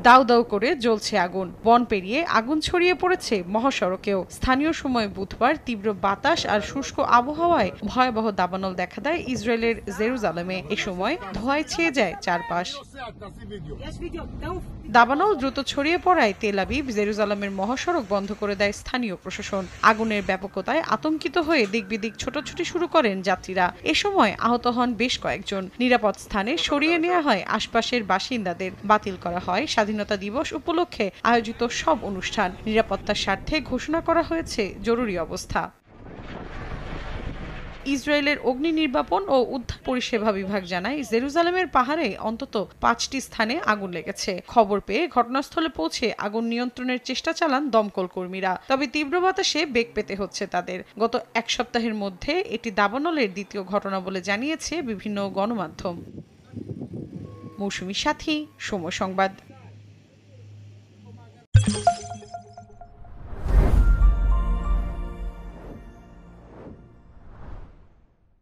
দাউ দাউ করে জ্বলছে আগুন। বন পেরিয়ে আগুন ছড়িয়ে পড়েছে মহাসড়কেও। স্থানীয় সময় বুধবার তীব্র বাতাস আর শুষ্ক আবহাওয়ায় ভয়াবহ দাবানল দেখা দেয় ইসরায়েলের জেরুজালেমে। এ সময় ধোঁয়ায় ছেয়ে যায় চারপাশ। দাবানল দ্রুত ছড়িয়ে পড়ায় তেল আবিব জেরুজালেমের মহাসড়ক বন্ধ করে দেয় স্থানীয় প্রশাসন। আগুনের ব্যাপকতায় আতঙ্কিত হয়ে দিকবিদিক ছোটাছুটি শুরু করেন যাত্রীরা। এ সময় আহত হন বেশ কয়েকজন। নিরাপদ স্থানে সরিয়ে নেওয়া হয় আশপাশের বাসিন্দাদের। বাতিল করা হয় স্বাধীনতা দিবস উপলক্ষে আয়োজিত সব অনুষ্ঠান। নিরাপত্তার স্বার্থে ঘোষণা করা হয়েছে জরুরি অবস্থা। ইসরায়েলের অগ্নি নির্বাপন ও উদ্ধার পরিষেবা বিভাগ জানায়, জেরুজালেমের পাহাড়ে অন্তত 5টি স্থানে আগুন লেগেছে। খবর পেয়ে ঘটনাস্থলে পৌঁছে আগুন নিয়ন্ত্রণের চেষ্টা চালান দমকল কর্মীরা। তবে তীব্র বাতাসে বেগ পেতে হচ্ছে তাদের। গত এক সপ্তাহের মধ্যে এটি দাবানলের দ্বিতীয় ঘটনা বলে জানিয়েছে বিভিন্ন গণমাধ্যম। মৌসুমী সাথী, সময় সংবাদ।